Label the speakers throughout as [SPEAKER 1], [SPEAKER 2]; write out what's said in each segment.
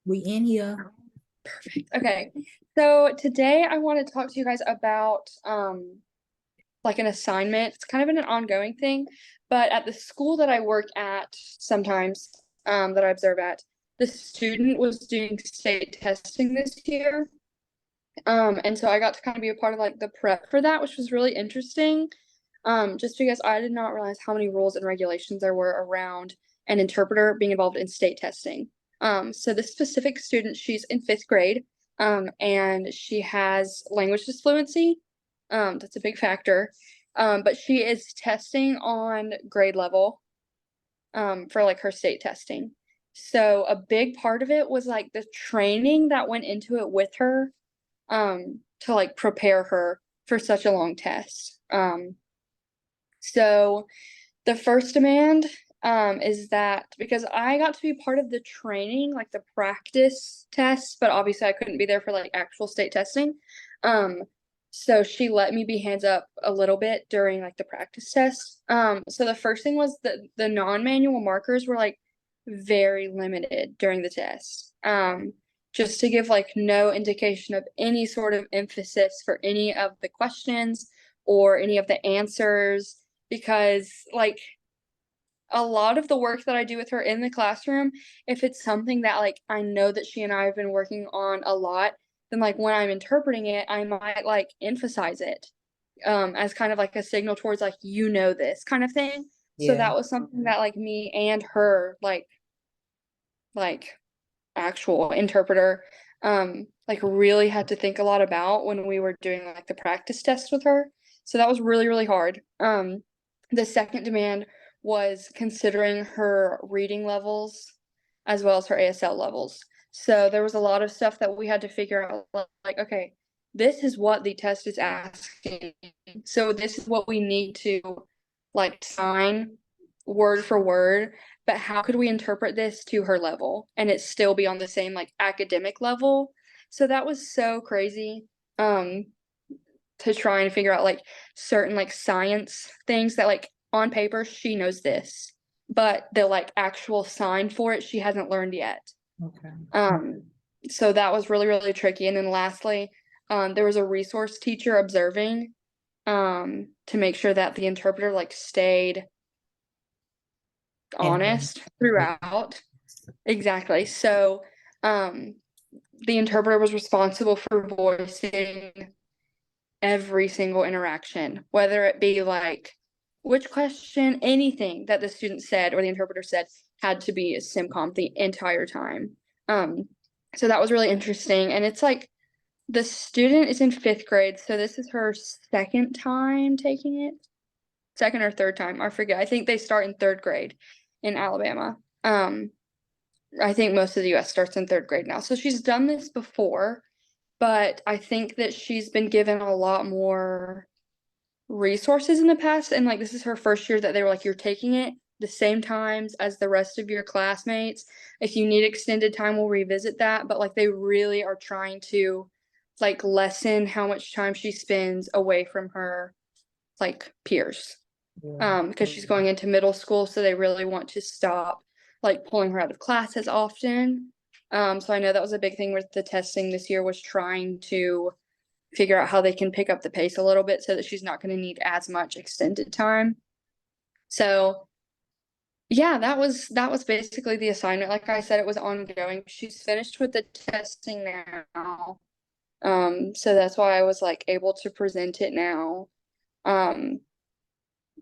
[SPEAKER 1] We in here.
[SPEAKER 2] Perfect. Okay. So today I want to talk to you guys about like an assignment. It's kind of an ongoing thing, but at the school that I work at sometimes that I observe at, the student was doing state testing this year. And so I got to kind of be a part of like the prep for that, which was really interesting. Just because I did not realize how many rules and regulations there were around an interpreter being involved in state testing. So this specific student, she's in fifth grade, and she has language fluency. That's a big factor. But she is testing on grade level, for like her state testing. So a big part of it was like the training that went into it with her, to like prepare her for such a long test. So the first demand is that because I got to be part of the training, like the practice tests, but obviously I couldn't be there for like actual state testing. Um, so she let me be hands up a little bit during like the practice test. So the first thing was that the non-manual markers were like very limited during the test. Just to give like no indication of any sort of emphasis for any of the questions or any of the answers, because like a lot of the work that I do with her in the classroom, if it's something that like I know that she and I have been working on a lot, then like when I'm interpreting it, I might like emphasize it as kind of like a signal towards like this kind of thing. So
[SPEAKER 1] Yeah.
[SPEAKER 2] that was something that like me and her like actual interpreter like really had to think a lot about when we were doing like the practice test with her. So that was really, really hard. The second demand was considering her reading levels as well as her ASL levels. So there was a lot of stuff that we had to figure out, like, okay, this is what the test is asking. So this is what we need to like sign word for word, but how could we interpret this to her level and it still be on the same like academic level? So that was so crazy. Um, to try and figure out like certain like science things that like on paper she knows this, but the like actual sign for it she hasn't learned yet.
[SPEAKER 1] Okay.
[SPEAKER 2] Um, so that was really, really tricky. And then lastly, there was a resource teacher observing to make sure that the interpreter like stayed
[SPEAKER 1] And
[SPEAKER 2] honest throughout. Exactly. So, um, the interpreter was responsible for voicing every single interaction, whether it be like which question, anything that the student said or the interpreter said had to be SimCom the entire time. Um, so that was really interesting. And it's like the student is in fifth grade, so this is her second time taking it, second or third time, I forget. I think they start in third grade in Alabama. I think most of the US starts in third grade now. So she's done this before, but I think that she's been given a lot more resources in the past. And like this is her first year that they were like, you're taking it the same times as the rest of your classmates. If you need extended time, we'll revisit that. But like they really are trying to like lessen how much time she spends away from her like peers,
[SPEAKER 1] yeah.
[SPEAKER 2] because she's going into middle school, so they really want to stop like pulling her out of class as often. So I know that was a big thing with the testing this year, was trying to figure out how they can pick up the pace a little bit so that she's not going to need as much extended time. So yeah, that was basically the assignment. Like I said, it was ongoing. She's finished with the testing now. So that's why I was like able to present it now. Um,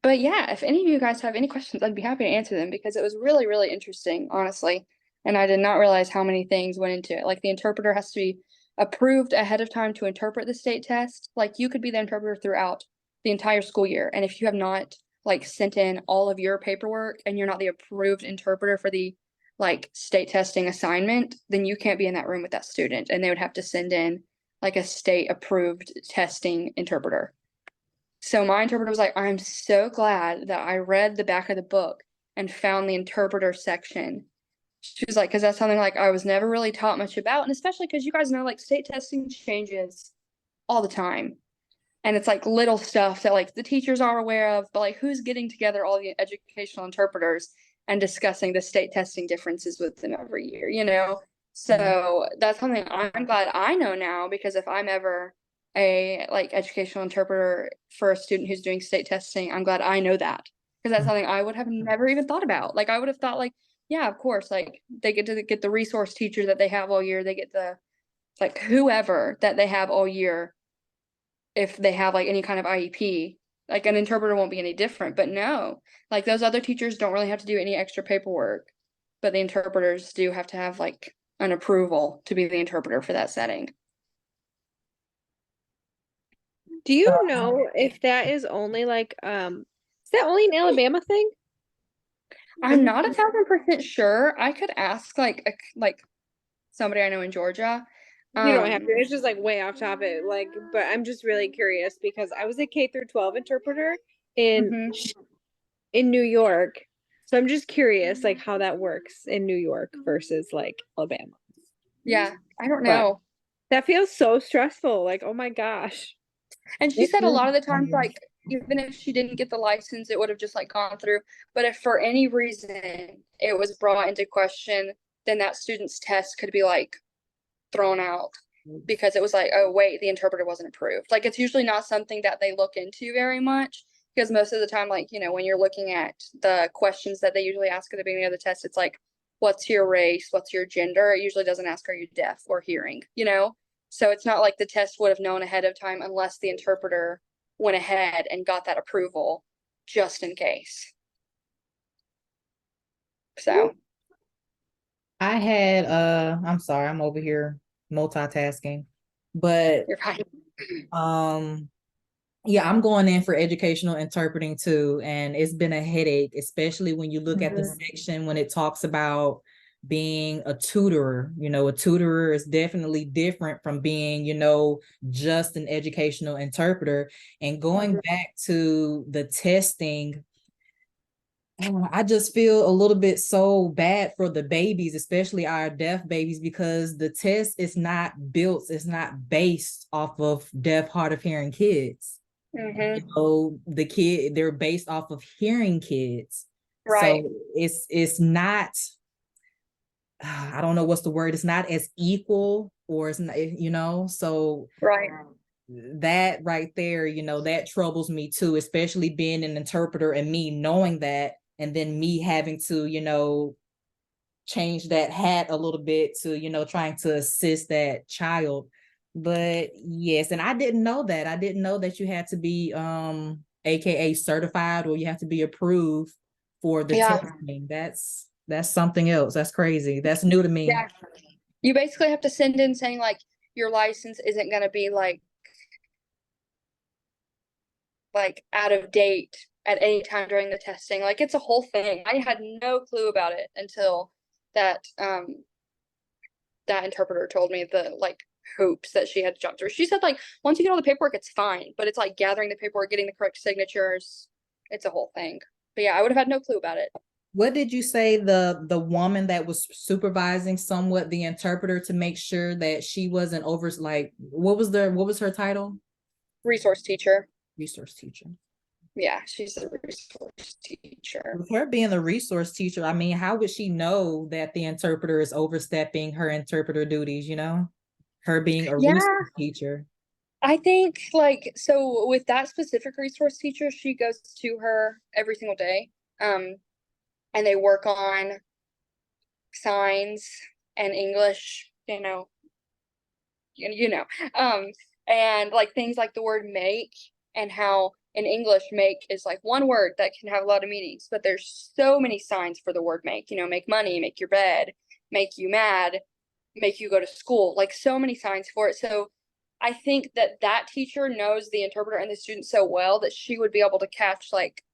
[SPEAKER 2] But yeah, if any of you guys have any questions, I'd be happy to answer them because it was really, really interesting, honestly. And I did not realize how many things went into it. Like the interpreter has to be approved ahead of time to interpret the state test. Like you could be the interpreter throughout the entire school year. And if you have not like sent in all of your paperwork and you're not the approved interpreter for the like state testing assignment, then you can't be in that room with that student. And they would have to send in like a state approved testing interpreter. So my interpreter was like, I'm so glad that I read the back of the book and found the interpreter section. She was like, because that's something like I was never really taught much about. And especially because you guys know, like, state testing changes all the time. And it's like little stuff that like the teachers are aware of, but like who's getting together all the educational interpreters and discussing the state testing differences with them every year, you know? So that's something I'm glad I know now, because if I'm ever a like educational interpreter for a student who's doing state testing, I'm glad I know that, because that's something I would have never even thought about. Like I would have thought like, yeah, of course, like they get to get the resource teacher that they have all year, they get the like whoever that they have all year if they have like any kind of IEP. Like an interpreter won't be any different, but no, like those other teachers don't really have to do any extra paperwork, but the interpreters do have to have like an approval to be the interpreter for that setting.
[SPEAKER 1] Do you know if that is only like is that only an Alabama thing?
[SPEAKER 2] I'm not 1,000% sure. I could ask like somebody I know in Georgia.
[SPEAKER 1] You don't have to.
[SPEAKER 2] Um,
[SPEAKER 1] It's just like way off topic. Like, but I'm just really curious because I was a K through 12 interpreter in
[SPEAKER 2] mhm.
[SPEAKER 1] in New York. So I'm just curious like how that works in New York versus like Alabama.
[SPEAKER 2] Yeah, I don't
[SPEAKER 1] But
[SPEAKER 2] know.
[SPEAKER 1] that feels so stressful. Like, oh my gosh.
[SPEAKER 2] And she said a lot of the times, like, even if she didn't get the license, it would have just like gone through. But if for any reason it was brought into question, then that student's test could be like thrown out because it was like, oh, wait, the interpreter wasn't approved. Like, it's usually not something that they look into very much, because most of the time, like, when you're looking at the questions that they usually ask at the beginning of the test, it's like, what's your race? What's your gender? It usually doesn't ask, are you deaf or hearing? So it's not like the test would have known ahead of time unless the interpreter went ahead and got that approval just in case. So
[SPEAKER 3] I'm sorry, I'm over here multitasking. But
[SPEAKER 2] you're fine.
[SPEAKER 3] um yeah, I'm going in for educational interpreting too, and it's been a headache, especially when you look at the section when it talks about being a tutorer. A tutorer is definitely different from being, just an educational interpreter. And going back to the testing, I just feel a little bit so bad for the babies, especially our deaf babies, because the test is not built, it's not based off of deaf, hard of hearing kids.
[SPEAKER 2] Mm-hmm.
[SPEAKER 3] They're based off of hearing kids.
[SPEAKER 2] Right.
[SPEAKER 3] So it's not, I don't know what's the word, it's not as equal, or it's not, so
[SPEAKER 2] Right.
[SPEAKER 3] that right there, that troubles me too, especially being an interpreter and me knowing that, and then me having to, change that hat a little bit to, trying to assist that child. But yes, and I didn't know that. I didn't know that you had to be AKA certified, or you have to be approved for the
[SPEAKER 2] Yeah.
[SPEAKER 3] testing. That's something else. That's crazy. That's new to me.
[SPEAKER 2] Yeah. You basically have to send in saying like your license isn't going to be like out of date at any time during the testing. Like it's a whole thing. I had no clue about it until that interpreter told me the like hoops that she had to jump through. She said like once you get all the paperwork, it's fine, but it's like gathering the paperwork, getting the correct signatures. It's a whole thing. But yeah, I would have had no clue about it.
[SPEAKER 3] What did you say, the woman that was supervising somewhat the interpreter to make sure that she wasn't over, like, what was her title?
[SPEAKER 2] Resource teacher.
[SPEAKER 3] Resource teacher.
[SPEAKER 2] Yeah, she's a resource teacher.
[SPEAKER 3] With her being the resource teacher, I mean, how would she know that the interpreter is overstepping her interpreter duties, Her being a
[SPEAKER 2] Yeah,
[SPEAKER 3] resource teacher.
[SPEAKER 2] I think like so with that specific resource teacher, she goes to her every single day. And they work on signs and English, you know. And like things like the word make, and how in English make is like one word that can have a lot of meanings, but there's so many signs for the word make, make money, make your bed, make you mad, make you go to school, like so many signs for it. So I think that that teacher knows the interpreter and the student so well that she would be able to catch like,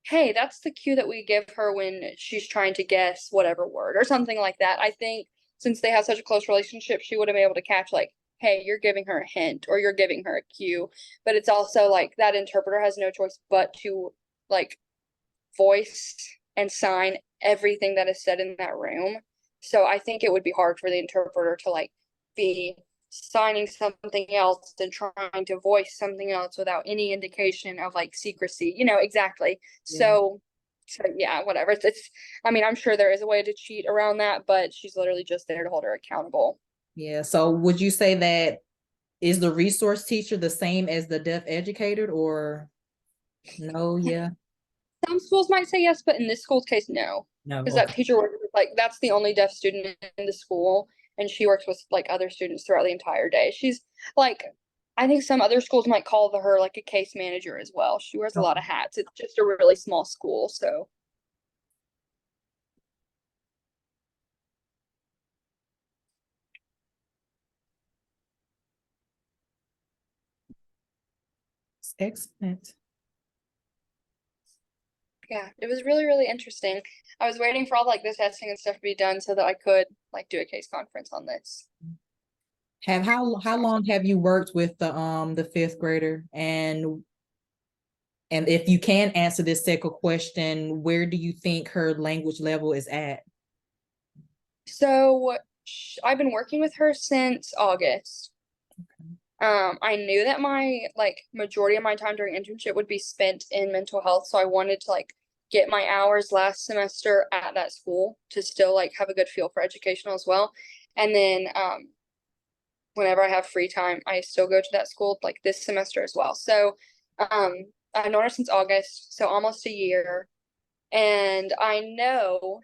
[SPEAKER 2] hey, that's the cue that we give her when she's trying to guess whatever word or something like that. I think since they have such a close relationship, she would have been able to catch like, hey, you're giving her a hint or you're giving her a cue. But it's also like that interpreter has no choice but to like voice and sign everything that is said in that room. So I think it would be hard for the interpreter to like be signing something else and trying to voice something else without any indication of like secrecy, exactly.
[SPEAKER 3] Yeah.
[SPEAKER 2] So So yeah, whatever. I mean, I'm sure there is a way to cheat around that, but she's literally just there to hold her accountable.
[SPEAKER 3] Yeah. So would you say that is the resource teacher the same as the deaf educator or no? Yeah.
[SPEAKER 2] Some schools might say yes, but in this school's case, no.
[SPEAKER 3] No.
[SPEAKER 2] Because that
[SPEAKER 3] Okay.
[SPEAKER 2] teacher works with, like, that's the only deaf student in the school, and she works with like other students throughout the entire day. She's like, I think some other schools might call her like a case manager as well. She wears a lot of hats. It's just a really small school, so
[SPEAKER 3] Excellent.
[SPEAKER 2] yeah, it was really, really interesting. I was waiting for all like the testing and stuff to be done so that I could like do a case conference on this.
[SPEAKER 3] How long have you worked with the fifth grader? And if you can answer this second question, where do you think her language level is at?
[SPEAKER 2] So I've been working with her since August. I knew that my like majority of my time during internship would be spent in mental health, so I wanted to like get my hours last semester at that school to still like have a good feel for educational as well. And then whenever I have free time, I still go to that school like this semester as well. So I've known her since August, so almost a year. And I know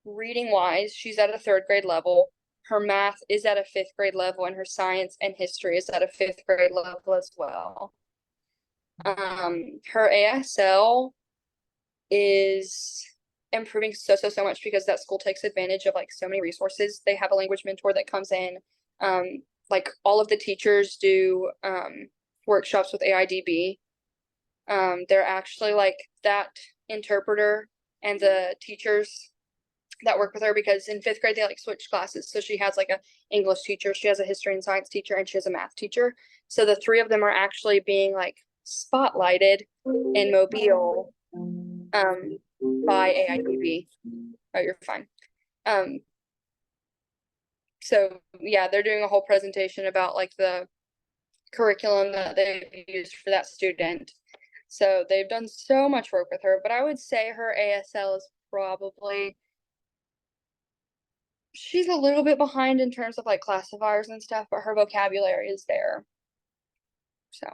[SPEAKER 2] reading wise, she's at a third grade level. Her math is at a fifth grade level, and her science and history is at a fifth grade level as well. Her ASL is improving so much because that school takes advantage of like so many resources. They have a language mentor that comes in. Like all of the teachers do workshops with AIDB. They're actually like that interpreter and the teachers that work with her, because in fifth grade they like switch classes. So she has like a English teacher, she has a history and science teacher, and she has a math teacher. So the three of them are actually being like spotlighted in Mobile by AIDB. Oh, you're fine. So yeah, they're doing a whole presentation about like the curriculum that they've used for that student. So they've done so much work with her, but I would say her ASL is probably, she's a little bit behind in terms of like classifiers and stuff, but her vocabulary is there. So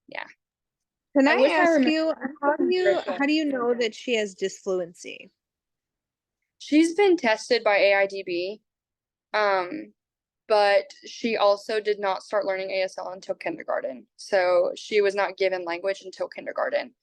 [SPEAKER 2] yeah.
[SPEAKER 1] Can
[SPEAKER 2] I
[SPEAKER 1] I
[SPEAKER 2] wish I
[SPEAKER 1] ask
[SPEAKER 2] remember.
[SPEAKER 1] you, how do you know that she has disfluency?
[SPEAKER 2] She's been tested by AIDB, but she also did not start learning ASL until kindergarten. So she was not given language until kindergarten.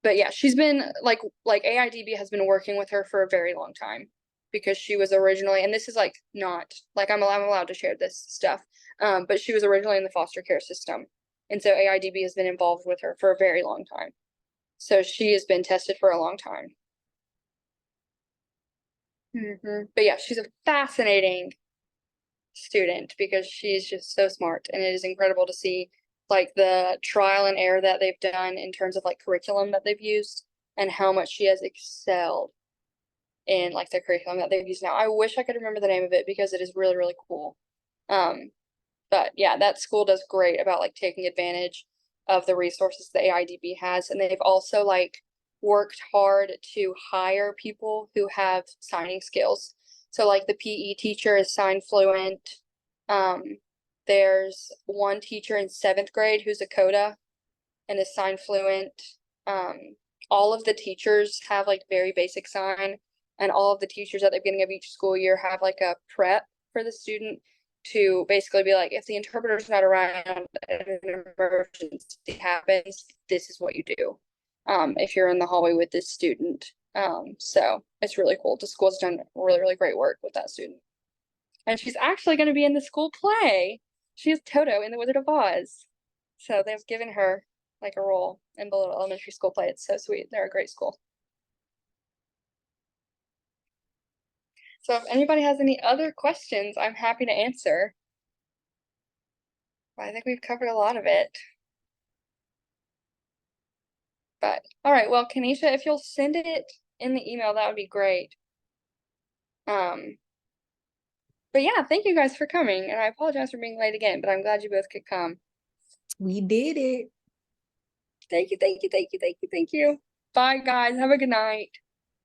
[SPEAKER 2] But yeah, she's been like AIDB has been working with her for a very long time, because she was originally, and this is like not like I'm allowed to share this stuff, but she was originally in the foster care system, and so AIDB has been involved with her for a very long time. So she has been tested for a long time. But yeah, she's a fascinating student because she's just so smart, and it is incredible to see like the trial and error that they've done in terms of like curriculum that they've used, and how much she has excelled in like the curriculum that they've used now. I wish I could remember the name of it because it is really, really cool. But yeah, that school does great about like taking advantage of the resources the AIDB has, and they've also like worked hard to hire people who have signing skills. So like the PE teacher is sign fluent. There's one teacher in seventh grade who's a CODA and is sign fluent. All of the teachers have like very basic sign, and all of the teachers at the beginning of each school year have like a prep for the student to basically be like, if the interpreter's not around and an emergency happens, this is what you do. If you're in the hallway with this student. So it's really cool. The school's done really, really great work with that student. And she's actually going to be in the school play. She is Toto in The Wizard of Oz. So they've given her like a role in the little elementary school play. It's so sweet. They're a great school. So if anybody has any other questions, I'm happy to answer. I think we've covered a lot of it. But all right, well, Kanisha, if you'll send it in the email, that would be great. But yeah, thank you guys for coming, and I apologize for being late again, but I'm glad you both could come.
[SPEAKER 3] We did it.
[SPEAKER 2] Thank you, thank you, thank you, thank you, thank you. Bye, guys. Have a good night.